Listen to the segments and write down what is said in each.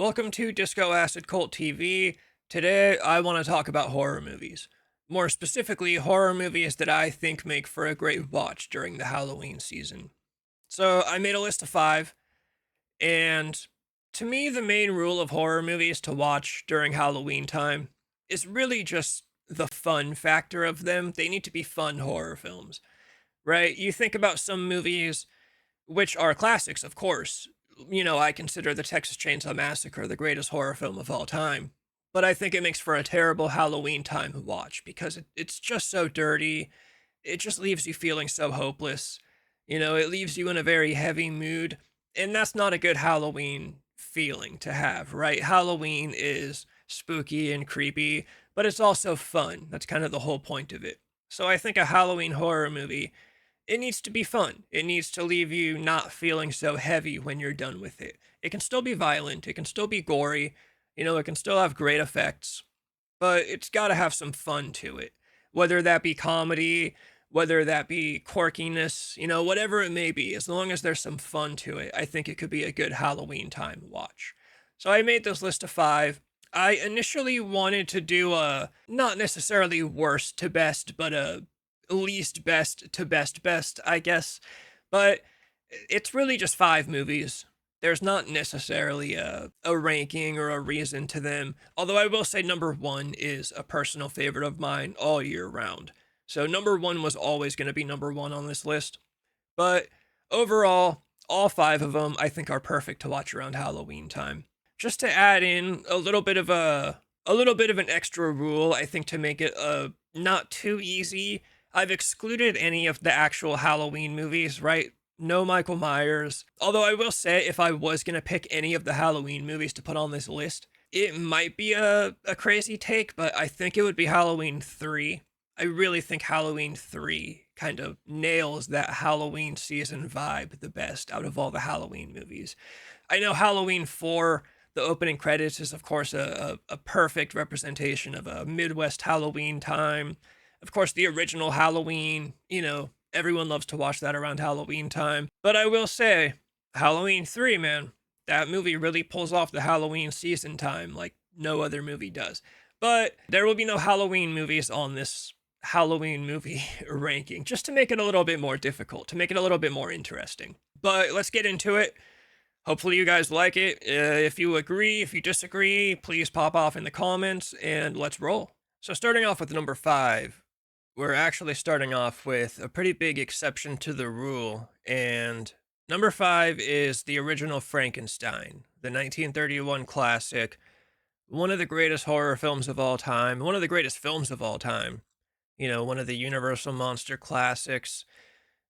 Welcome to Disco Acid Cult TV. Today, I want to talk about horror movies. More specifically, horror movies that I think make for a great watch during the Halloween season. So, I made a list of 5, and to me, the main rule of horror movies to watch during Halloween time is really just the fun factor of them. They need to be fun horror films, right? You think about some movies which are classics, of course. I consider the Texas Chainsaw Massacre the greatest horror film of all time. But I think it makes for a terrible Halloween time watch because it's just so dirty. It just leaves you feeling so hopeless. It leaves you in a very heavy mood. And that's not a good Halloween feeling to have, right? Halloween is spooky and creepy, but it's also fun. That's kind of the whole point of it. So I think a Halloween horror movie, it needs to be fun. It needs to leave you not feeling so heavy when you're done with it. It can still be violent, it can still be gory, it can still have great effects, but it's got to have some fun to it. Whether that be comedy, whether that be quirkiness, whatever it may be, as long as there's some fun to it, I think it could be a good Halloween time watch. So I made this list of 5. I initially wanted to do a not necessarily worst to best, but a least best to best, I guess. But it's really just 5 movies. There's not necessarily a ranking or a reason to them. Although I will say number 1 is a personal favorite of mine all year round. So number 1 was always going to be number 1 on this list. But overall, all 5 of them I think are perfect to watch around Halloween time. Just to add in a little bit of an extra rule, I think, to make it not too easy. I've excluded any of the actual Halloween movies, right? No Michael Myers. Although I will say, if I was going to pick any of the Halloween movies to put on this list, it might be a crazy take, but I think it would be Halloween 3. I really think Halloween 3 kind of nails that Halloween season vibe the best out of all the Halloween movies. I know Halloween 4, the opening credits, is of course a perfect representation of a Midwest Halloween time. Of course, the original Halloween, everyone loves to watch that around Halloween time. But I will say, Halloween 3, man, that movie really pulls off the Halloween season time like no other movie does. But there will be no Halloween movies on this Halloween movie ranking, just to make it a little bit more difficult, to make it a little bit more interesting. But let's get into it. Hopefully you guys like it. If you agree, if you disagree, please pop off in the comments and let's roll. So starting off with number 5, we're actually starting off with a pretty big exception to the rule, and number 5 is the original Frankenstein, the 1931 classic, one of the greatest horror films of all time, one of the greatest films of all time, one of the Universal Monster classics.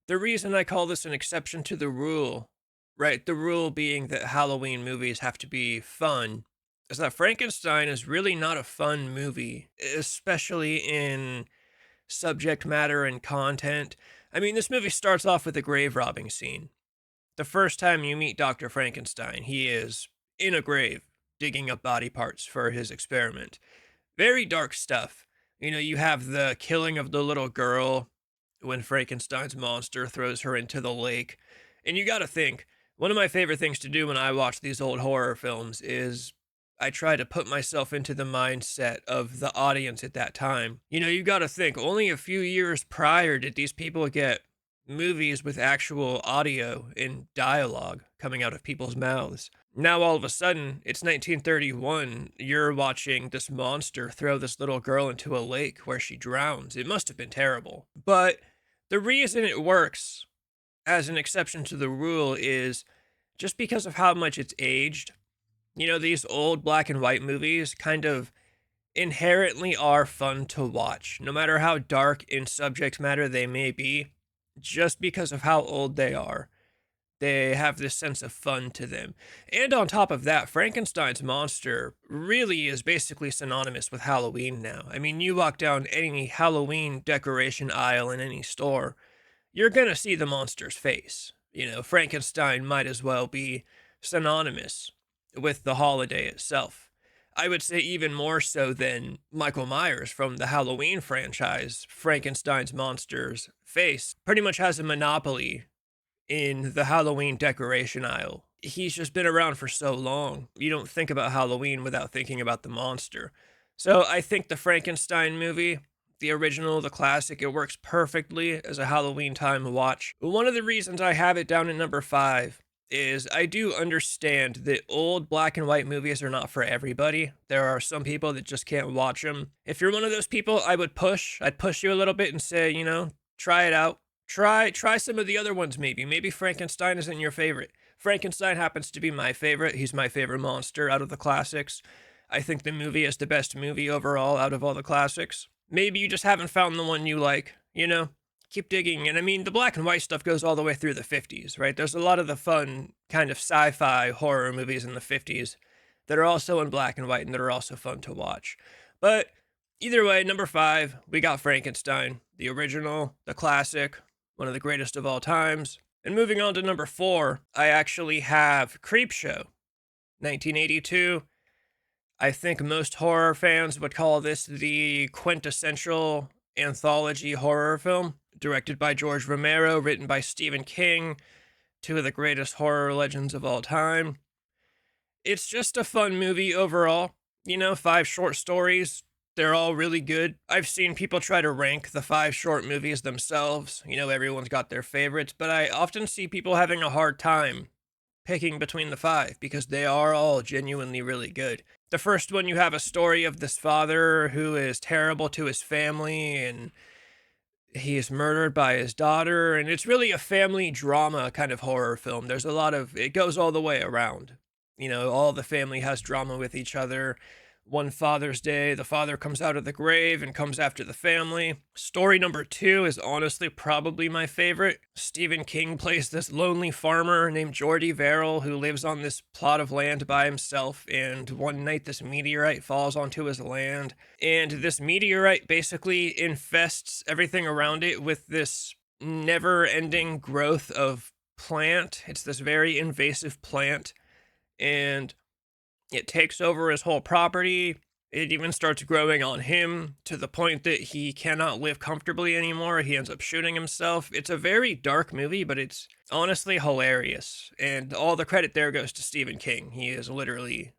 The reason I call this an exception to the rule, right, the rule being that Halloween movies have to be fun, is that Frankenstein is really not a fun movie, especially in subject matter and content. I mean, this movie starts off with a grave robbing scene. The first time you meet Dr. Frankenstein, he is in a grave, digging up body parts for his experiment. Very dark stuff. You have the killing of the little girl when Frankenstein's monster throws her into the lake. And you gotta think, one of my favorite things to do when I watch these old horror films is I try to put myself into the mindset of the audience at that time. You gotta think, only a few years prior did these people get movies with actual audio and dialogue coming out of people's mouths. Now all of a sudden, it's 1931, you're watching this monster throw this little girl into a lake where she drowns. It must have been terrible. But the reason it works as an exception to the rule is just because of how much it's aged. These old black and white movies kind of inherently are fun to watch, no matter how dark in subject matter they may be, just because of how old they are. They have this sense of fun to them. And on top of that, Frankenstein's monster really is basically synonymous with Halloween now. I mean, you walk down any Halloween decoration aisle in any store, you're gonna see the monster's face. Frankenstein might as well be synonymous with the holiday itself. I would say even more so than Michael Myers from the Halloween franchise. Frankenstein's monster's face pretty much has a monopoly in the Halloween decoration aisle. he's just been around for so long. You don't think about Halloween without thinking about the monster. So I think the Frankenstein movie, the original, the classic, it works perfectly as a Halloween time watch. One of the reasons I have it down at number 5 is I do understand that old black and white movies are not for everybody. There are some people that just can't watch them. If you're one of those people, I'd push you a little bit and say, try it out. Try some of the other ones maybe. Maybe Frankenstein isn't your favorite. Frankenstein happens to be my favorite. He's my favorite monster out of the classics. I think the movie is the best movie overall out of all the classics. Maybe you just haven't found the one you like, Keep digging. And I mean, the black and white stuff goes all the way through the 50s, right? There's a lot of the fun kind of sci-fi horror movies in the 50s that are also in black and white and that are also fun to watch. But either way, number 5, we got Frankenstein, the original, the classic, one of the greatest of all times. And moving on to number 4, I actually have Creepshow, 1982. I think most horror fans would call this the quintessential anthology horror film, directed by George Romero, written by Stephen King, two of the greatest horror legends of all time. It's just a fun movie overall. 5 short stories. They're all really good. I've seen people try to rank the 5 short movies themselves. Everyone's got their favorites, but I often see people having a hard time picking between the 5 because they are all genuinely really good. The first one, you have a story of this father who is terrible to his family and he is murdered by his daughter, and it's really a family drama kind of horror film. There's a lot of, it goes all the way around. All the family has drama with each other. One Father's Day, the father comes out of the grave and comes after the family. Story number 2 is honestly probably my favorite. Stephen King plays this lonely farmer named Jordy Verrill who lives on this plot of land by himself, and one night this meteorite falls onto his land, and this meteorite basically infests everything around it with this never-ending growth of plant. It's this very invasive plant, and it takes over his whole property. It even starts growing on him to the point that he cannot live comfortably anymore. He ends up shooting himself. It's a very dark movie, but it's honestly hilarious. And all the credit there goes to Stephen King. He is literally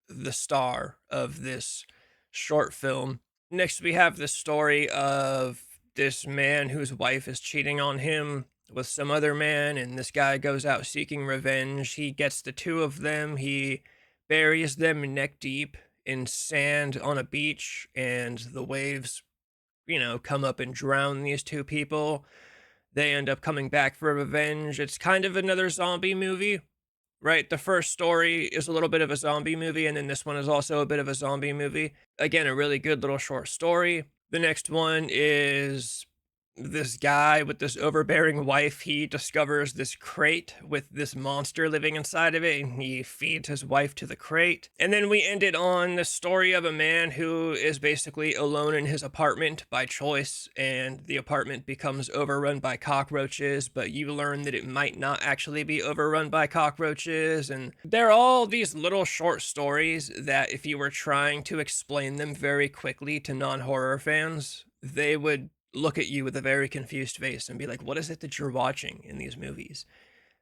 the star of this short film. Next, we have the story of this man whose wife is cheating on him with some other man, and this guy goes out seeking revenge. He gets the two of them. He buries them neck deep in sand on a beach, and the waves, come up and drown these two people. They end up coming back for revenge. It's kind of another zombie movie, right? The first story is a little bit of a zombie movie, and then this one is also a bit of a zombie movie. Again, a really good little short story. The next one is this guy with this overbearing wife. He discovers this crate with this monster living inside of it, and he feeds his wife to the crate. And then we ended on the story of a man who is basically alone in his apartment by choice, and the apartment becomes overrun by cockroaches, but you learn that it might not actually be overrun by cockroaches. And they're all these little short stories that if you were trying to explain them very quickly to non-horror fans, they would look at you with a very confused face and be like, what is it that you're watching in these movies?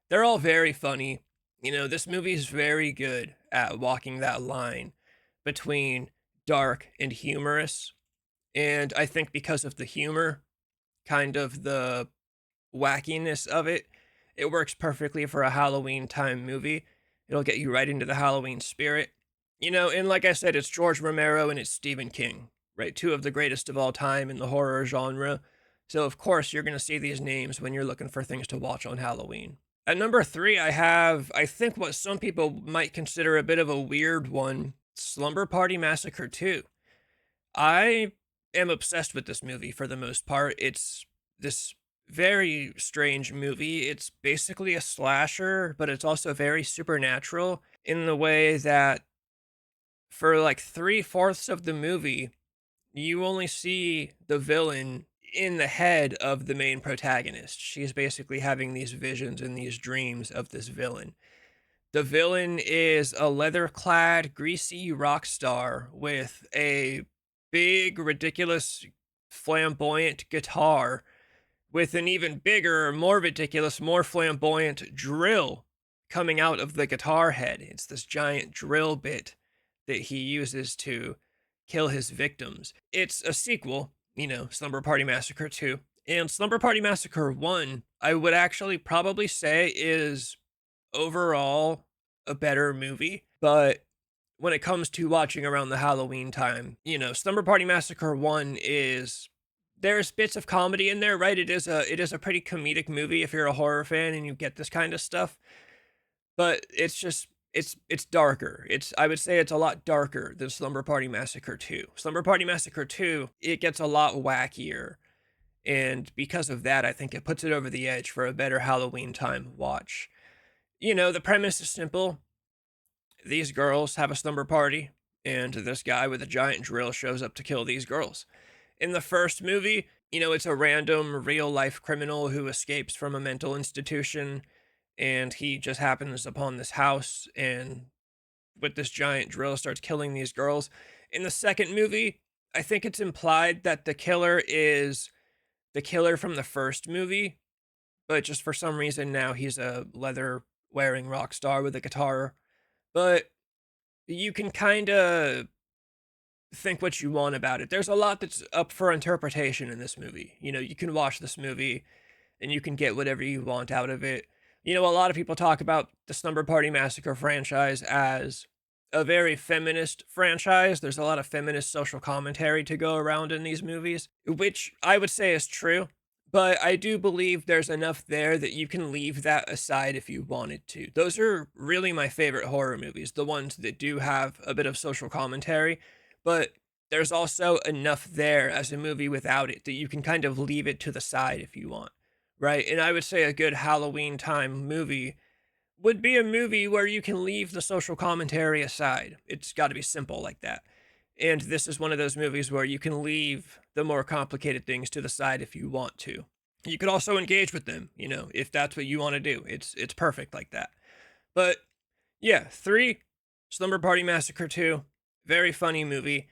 They're all very funny. This movie is very good at walking that line between dark and humorous. And I think because of the humor, kind of the wackiness of it, it works perfectly for a Halloween time movie. It'll get you right into the Halloween spirit. And like I said, it's George Romero and it's Stephen King, right? Two of the greatest of all time in the horror genre. So of course you're going to see these names when you're looking for things to watch on Halloween. At number 3, I have, I think what some people might consider a bit of a weird one, Slumber Party Massacre 2. I am obsessed with this movie for the most part. It's this very strange movie. It's basically a slasher, but it's also very supernatural in the way that for like 3/4 of the movie, you only see the villain in the head of the main protagonist. She's basically having these visions and these dreams of this villain. The villain is a leather-clad, greasy rock star with a big, ridiculous, flamboyant guitar with an even bigger, more ridiculous, more flamboyant drill coming out of the guitar head. It's this giant drill bit that he uses to kill his victims. It's a sequel, Slumber Party Massacre 2. And Slumber Party Massacre 1, I would actually probably say is overall a better movie. But when it comes to watching around the Halloween time, Slumber Party Massacre 1 is there's bits of comedy in there, right? It is a pretty comedic movie if you're a horror fan and you get this kind of stuff. But it's just it's darker. I would say it's a lot darker than Slumber Party Massacre 2. Slumber Party Massacre 2, it gets a lot wackier. And because of that, I think it puts it over the edge for a better Halloween time watch. The premise is simple. These girls have a slumber party, and this guy with a giant drill shows up to kill these girls. In the first movie, it's a random real life criminal who escapes from a mental institution, and he just happens upon this house and with this giant drill starts killing these girls. In the second movie, I think it's implied that the killer is the killer from the first movie, but just for some reason now he's a leather wearing rock star with a guitar. But you can kind of think what you want about it. There's a lot that's up for interpretation in this movie. You can watch this movie and you can get whatever you want out of it. A lot of people talk about the Slumber Party Massacre franchise as a very feminist franchise. There's a lot of feminist social commentary to go around in these movies, which I would say is true. But I do believe there's enough there that you can leave that aside if you wanted to. Those are really my favorite horror movies, the ones that do have a bit of social commentary. But there's also enough there as a movie without it that you can kind of leave it to the side if you want, right? And I would say a good Halloween time movie would be a movie where you can leave the social commentary aside. It's got to be simple like that. And this is one of those movies where you can leave the more complicated things to the side if you want to. You could also engage with them, if that's what you want to do. It's perfect like that. But yeah, 3, Slumber Party Massacre 2, very funny movie.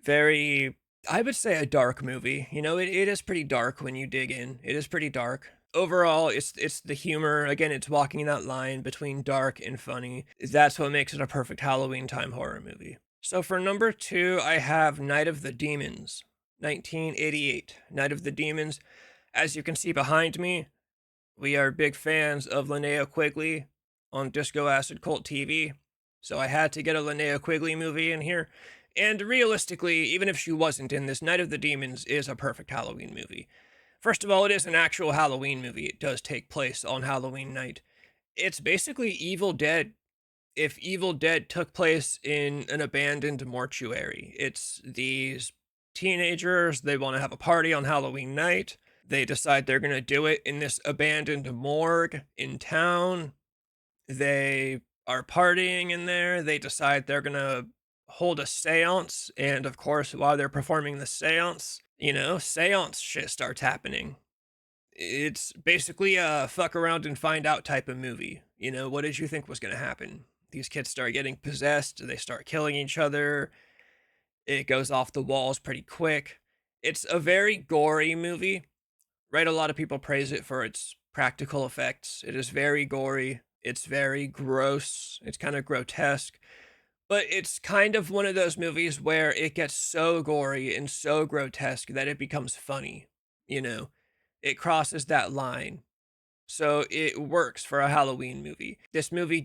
Very, I would say a dark movie. It is pretty dark when you dig in. It is pretty dark. Overall, it's the humor. Again, it's walking that line between dark and funny. That's what makes it a perfect Halloween time horror movie. So for number 2, I have Night of the Demons, 1988. Night of the Demons. As you can see behind me, we are big fans of Linnea Quigley on Disco Acid Cult TV. So I had to get a Linnea Quigley movie in here. And realistically, even if she wasn't in this, Night of the Demons is a perfect Halloween movie. First of all, it is an actual Halloween movie. It does take place on Halloween night. It's basically Evil Dead if Evil Dead took place in an abandoned mortuary. It's these teenagers, they want to have a party on Halloween night. They decide they're going to do it in this abandoned morgue in town. They are partying in there. They decide they're going to hold a seance. And of course, while they're performing the seance, seance shit starts happening. It's basically a fuck around and find out type of movie. What did you think was going to happen? These kids start getting possessed. They start killing each other. It goes off the walls pretty quick. It's a very gory movie, right? A lot of people praise it for its practical effects. It is very gory. It's very gross. It's kind of grotesque. But it's kind of one of those movies where it gets so gory and so grotesque that it becomes funny. It crosses that line. So it works for a Halloween movie. This movie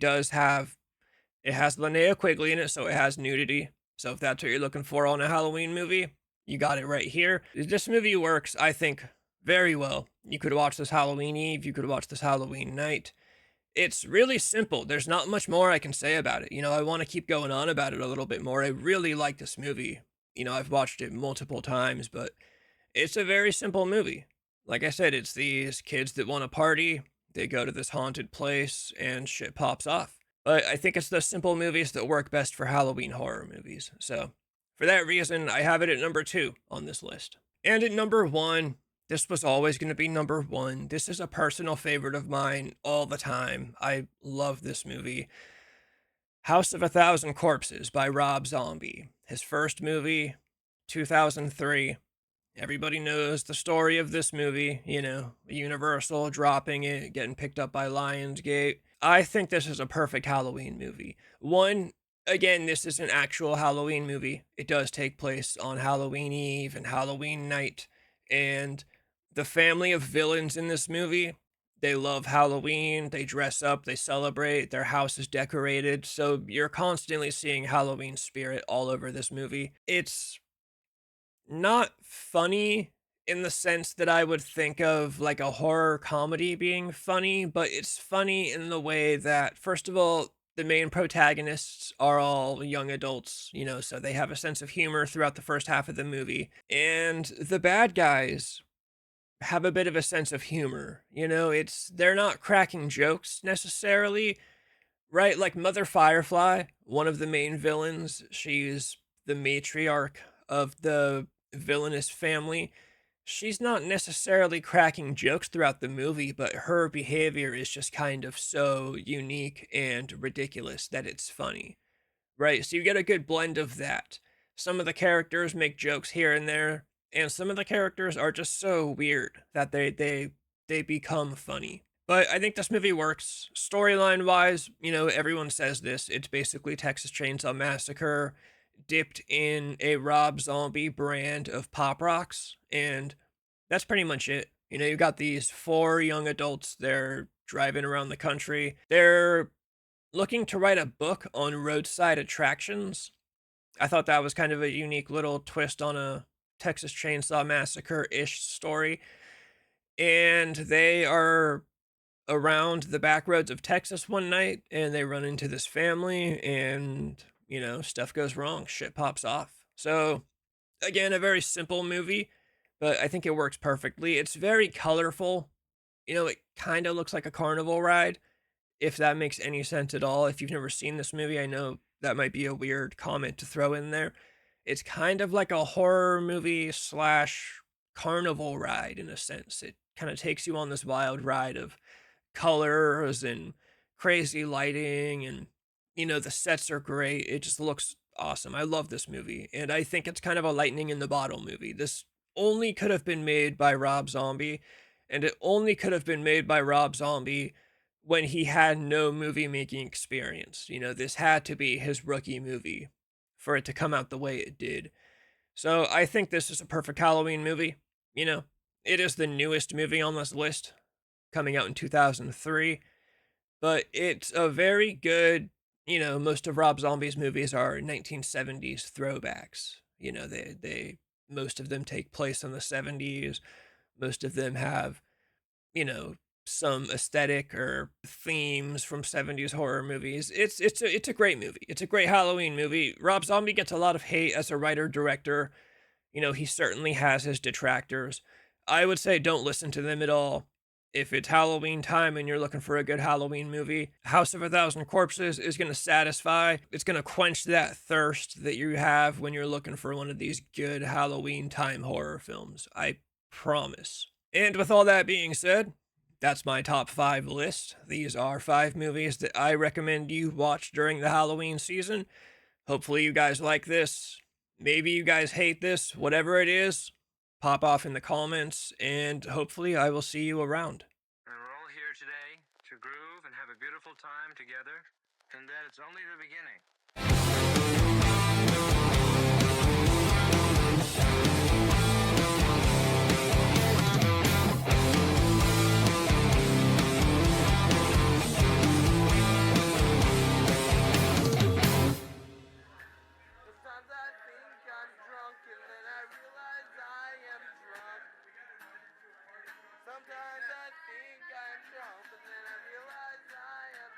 it has Linnea Quigley in it, so it has nudity. So if that's what you're looking for on a Halloween movie, you got it right here. This movie works, I think, very well. You could watch this Halloween Eve. You could watch this Halloween night. It's really simple. There's not much more I can say about it. I want to keep going on about it a little bit more. I really like this movie. I've watched it multiple times, but it's a very simple movie. Like I said, it's these kids that want to party. They go to this haunted place and shit pops off. But I think it's those simple movies that work best for Halloween horror movies. So for that reason, I have it at number 2 on this list. And at number 1, this was always going to be number 1. This is a personal favorite of mine all the time. I love this movie. House of a Thousand Corpses by Rob Zombie. His first movie, 2003. Everybody knows the story of this movie, Universal dropping it, getting picked up by Lionsgate. I think this is a perfect Halloween movie. One, again, this is an actual Halloween movie. It does take place on Halloween Eve and Halloween night. And the family of villains in this movie, they love Halloween. They dress up, they celebrate, their house is decorated. So you're constantly seeing Halloween spirit all over this movie. It's not funny in the sense that I would think of like a horror comedy being funny, but it's funny in the way that, first of all, the main protagonists are all young adults, so they have a sense of humor throughout the first half of the movie. And the bad guys have a bit of a sense of humor. They're not cracking jokes necessarily, right? Like Mother Firefly, one of the main villains, she's the matriarch of the villainous family. She's not necessarily cracking jokes throughout the movie, but her behavior is just kind of so unique and ridiculous that it's funny, right? So you get a good blend of that. Some of the characters make jokes here and there, and some of the characters are just so weird that they become funny. But I think this movie works storyline wise. Everyone says this. It's basically Texas Chainsaw Massacre dipped in a Rob Zombie brand of pop rocks, and that's pretty much it. You got these four young adults. They're driving around the country. They're looking to write a book on roadside attractions. I thought that was kind of a unique little twist on a Texas Chainsaw Massacre ish story. And they are around the back roads of Texas one night and they run into this family and, stuff goes wrong. Shit pops off. So, again, a very simple movie, but I think it works perfectly. It's very colorful. It kind of looks like a carnival ride, if that makes any sense at all. If you've never seen this movie, I know that might be a weird comment to throw in there. It's kind of like a horror movie slash carnival ride in a sense. It kind of takes you on this wild ride of colors and crazy lighting, and the sets are great. It just looks awesome. I love this movie, and I think it's kind of a lightning in the bottle movie. This only could have been made by Rob Zombie, and it only could have been made by Rob Zombie when he had no movie making experience. This had to be his rookie movie for it to come out the way it did. So I think this is a perfect Halloween movie. You know, it is the newest movie on this list, coming out in 2003, but it's a very good, most of Rob Zombie's movies are 1970s throwbacks. Most of them take place in the 70s. Most of them have, you know, some aesthetic or themes from 70s horror movies. It's a great movie. It's a great Halloween movie. Rob Zombie gets a lot of hate as a writer director. He certainly has his detractors. I would say don't listen to them at all. If it's Halloween time and you're looking for a good Halloween movie, House of a Thousand Corpses is going to satisfy. It's going to quench that thirst that you have when you're looking for one of these good Halloween time horror films. I promise. And with all that being said, that's my top 5 list. These are 5 movies that I recommend you watch during the Halloween season. Hopefully you guys like this. Maybe you guys hate this. Whatever it is, pop off in the comments, and hopefully I will see you around. And we're all here today to groove and have a beautiful time together, and that it's only the beginning. Sometimes I think I'm drunk and then I realize I am drunk. Sometimes I think I'm drunk and then I realize I am